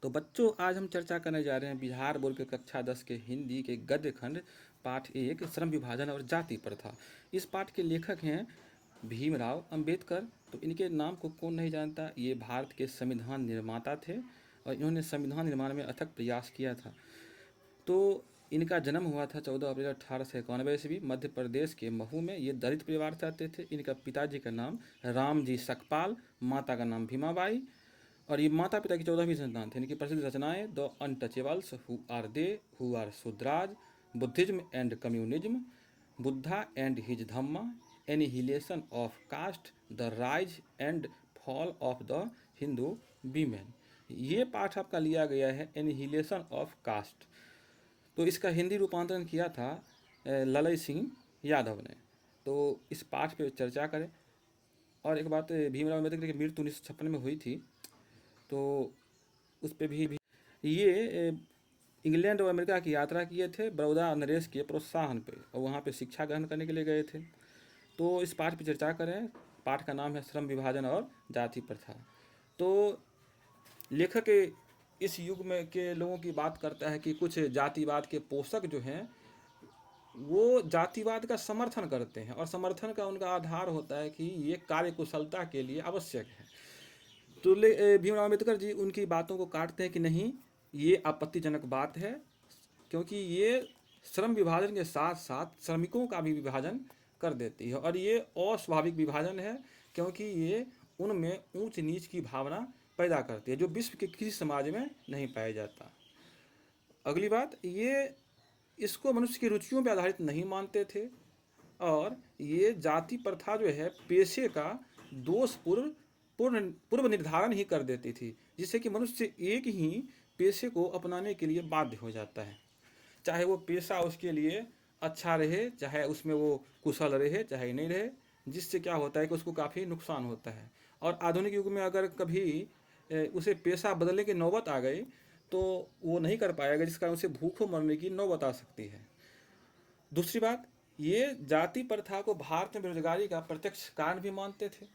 तो बच्चों, आज हम चर्चा करने जा रहे हैं बिहार बोर्ड के कक्षा 10 के हिंदी के गद्य खंड पाठ 1 श्रम विभाजन और जाति प्रथा। इस पाठ के लेखक हैं भीमराव अंबेडकर। तो इनके नाम को कौन नहीं जानता। ये भारत के संविधान निर्माता थे और इन्होंने संविधान निर्माण में अथक प्रयास किया था। तो इनका जन्म हुआ था 14 अप्रैल 1891 ईस्वी मध्य प्रदेश के महू में। ये दलित परिवार से आते थे। इनका पिताजी का नाम रामजी सकपाल, माता का नाम भीमाबाई, और ये माता पिता की 14वीं संतान थे। इनकी प्रसिद्ध रचनाएं the untouchables, who are Shudras, Buddhism and communism, Buddha and his Dhamma, annihilation of caste, the rise and fall of the Hindu women. ये पाठ आपका लिया गया है एनिहिलेशन ऑफ कास्ट। तो इसका हिंदी रूपांतरण किया था ललय सिंह यादव ने। तो इस पाठ पे चर्चा करें। और एक बात, भीमराव अम्बेडकर की मृत्यु 1956 में हुई थी, तो उस पर भी ये इंग्लैंड और अमेरिका की यात्रा किए थे बड़ौदा नरेश के प्रोत्साहन पे, और वहाँ पे शिक्षा ग्रहण करने के लिए गए थे। तो इस पाठ पर चर्चा करें। पाठ का नाम है श्रम विभाजन और जाति प्रथा। तो लेखक इस युग में के लोगों की बात करता है कि कुछ जातिवाद के पोषक जो हैं वो जातिवाद का समर्थन करते हैं, और समर्थन का उनका आधार होता है कि ये कार्य कुशलता के लिए आवश्यक है। तो भीमराव अम्बेडकर जी उनकी बातों को काटते हैं कि नहीं, ये आपत्तिजनक बात है, क्योंकि ये श्रम विभाजन के साथ साथ श्रमिकों का भी विभाजन कर देती है, और ये अस्वाभाविक विभाजन है, क्योंकि ये उनमें ऊंच नीच की भावना पैदा करती है जो विश्व के किसी समाज में नहीं पाया जाता। अगली बात, ये इसको मनुष्य की रुचियों पर आधारित नहीं मानते थे, और ये जाति प्रथा जो है पेशे का दोषपूर्ण पूर्व निर्धारण ही कर देती थी, जिससे कि मनुष्य एक ही पेशे को अपनाने के लिए बाध्य हो जाता है, चाहे वो पेशा उसके लिए अच्छा रहे, चाहे उसमें वो कुशल रहे, चाहे नहीं रहे, जिससे क्या होता है कि उसको काफ़ी नुकसान होता है। और आधुनिक युग में अगर कभी उसे पेशा बदलने की नौबत आ गई तो वो नहीं कर पाएगा, जिस कारण उसे भूखों मरने की नौबत आ सकती है। दूसरी बात, ये जाति प्रथा को भारत में बेरोजगारी का प्रत्यक्ष कारण भी मानते थे,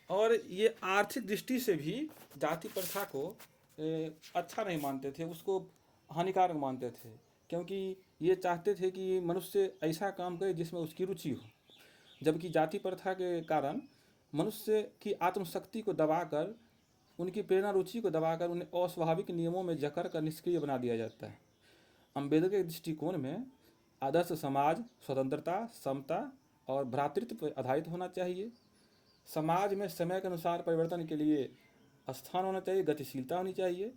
और ये आर्थिक दृष्टि से भी जाति प्रथा को अच्छा नहीं मानते थे, उसको हानिकारक मानते थे, क्योंकि ये चाहते थे कि मनुष्य ऐसा काम करे जिसमें उसकी रुचि हो। जबकि जाति प्रथा के कारण मनुष्य की आत्मशक्ति को दबाकर, उनकी प्रेरणा रुचि को दबाकर उन्हें अस्वाभाविक नियमों में जकड़ कर निष्क्रिय बना दिया जाता है। अम्बेडकर के दृष्टिकोण में आदर्श समाज स्वतंत्रता, समता और भ्रातृत्व पर आधारित होना चाहिए। समाज में समय के अनुसार परिवर्तन के लिए स्थान होना चाहिए, गतिशीलता होनी चाहिए,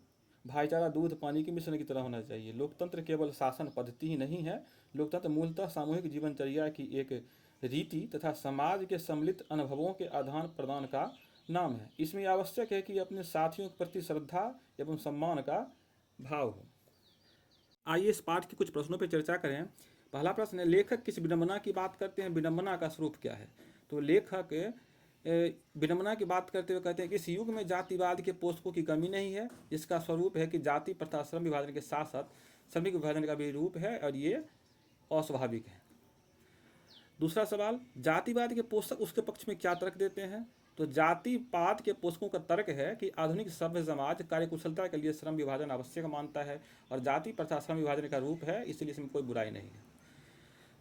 भाईचारा दूध पानी के मिश्रण की तरह होना चाहिए। लोकतंत्र केवल शासन पद्धति ही नहीं है, लोकतंत्र मूलतः सामूहिक जीवनचर्या की एक रीति तथा समाज के सम्मिलित अनुभवों के आदान प्रदान का नाम है। इसमें आवश्यक है कि अपने साथियों के प्रति श्रद्धा एवं सम्मान का भाव हो। आइए इस पाठ के कुछ प्रश्नों पर चर्चा करें। पहला प्रश्न है, लेखक किस विडंबना की बात करते हैं, विडंबना का स्वरूप क्या है। तो लेखक विडंबना की बात करते हुए कहते हैं कि इस युग में जातिवाद के पोषकों की कमी नहीं है, जिसका स्वरूप है कि जाति प्रथा श्रम विभाजन के साथ साथ श्रमिक विभाजन का भी रूप है, और ये अस्वाभाविक है। दूसरा सवाल, जातिवाद के पोषक उसके पक्ष में क्या तर्क देते हैं। तो जातिवाद के पोषकों का तर्क है कि आधुनिक सभ्य समाज कार्यकुशलता के लिए श्रम विभाजन आवश्यक मानता है, और जाति प्रथा श्रम विभाजन का रूप है, इसलिए इसमें कोई बुराई नहीं है।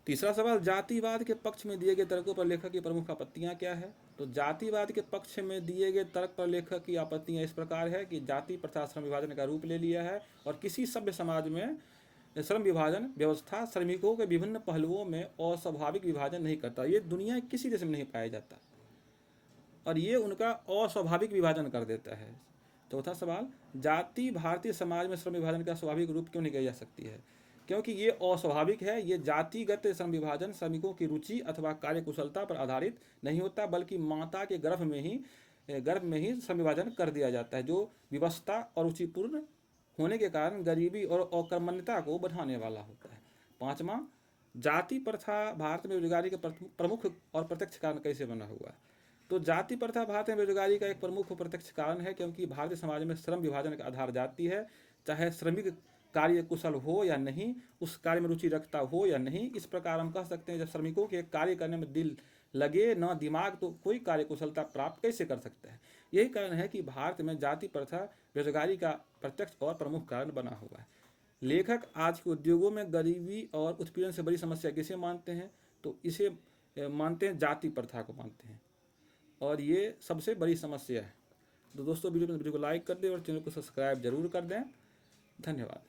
तीसरा सवाल, जातिवाद के पक्ष में दिए गए तर्कों पर लेखक की प्रमुख आपत्तियां क्या है। तो जातिवाद के पक्ष में दिए गए तर्क पर लेखक की आपत्तियां इस प्रकार है कि जाति प्रथा श्रम विभाजन का रूप ले लिया है, और किसी सभ्य समाज में श्रम विभाजन व्यवस्था श्रमिकों के विभिन्न पहलुओं में अस्वाभाविक विभाजन नहीं करता। ये दुनिया के किसी देश में नहीं पाया जाता, और ये उनका अस्वाभाविक विभाजन कर देता है। चौथा सवाल, जाति भारतीय समाज में श्रम विभाजन का स्वाभाविक रूप क्यों नहीं कही जा सकती है। क्योंकि ये अस्वाभाविक है। ये जातिगत श्रम विभाजन श्रमिकों की रुचि अथवा कार्यकुशलता पर आधारित नहीं होता, बल्कि माता के गर्भ में ही श्रम विभाजन कर दिया जाता है, जो विवशता और रुचिपूर्ण होने के कारण गरीबी और अकर्मण्यता को बढ़ाने वाला होता है। पांचवा, जाति प्रथा भारत में बेरोजगारी का प्रमुख और प्रत्यक्ष कारण कैसे बना हुआ है। तो जाति प्रथा भारत में बेरोजगारी का एक प्रमुख और प्रत्यक्ष कारण है, क्योंकि भारतीय समाज में श्रम विभाजन का आधार जाति है। चाहे श्रमिक कार्य कुशल हो या नहीं, उस कार्य में रुचि रखता हो या नहीं, इस प्रकार हम कह सकते हैं जब श्रमिकों के कार्य करने में दिल लगे ना दिमाग, तो कोई कार्य कुशलता प्राप्त कैसे कर सकता है। यही कारण है कि भारत में जाति प्रथा बेरोजगारी का प्रत्यक्ष और प्रमुख कारण बना हुआ है। लेखक आज के उद्योगों में गरीबी और उत्पीड़न से बड़ी समस्या किसे मानते हैं, तो इसे मानते हैं, जाति प्रथा को मानते हैं, और ये सबसे बड़ी समस्या है। तो दोस्तों वीडियो को लाइक कर दें और चैनल को सब्सक्राइब जरूर कर दें। धन्यवाद।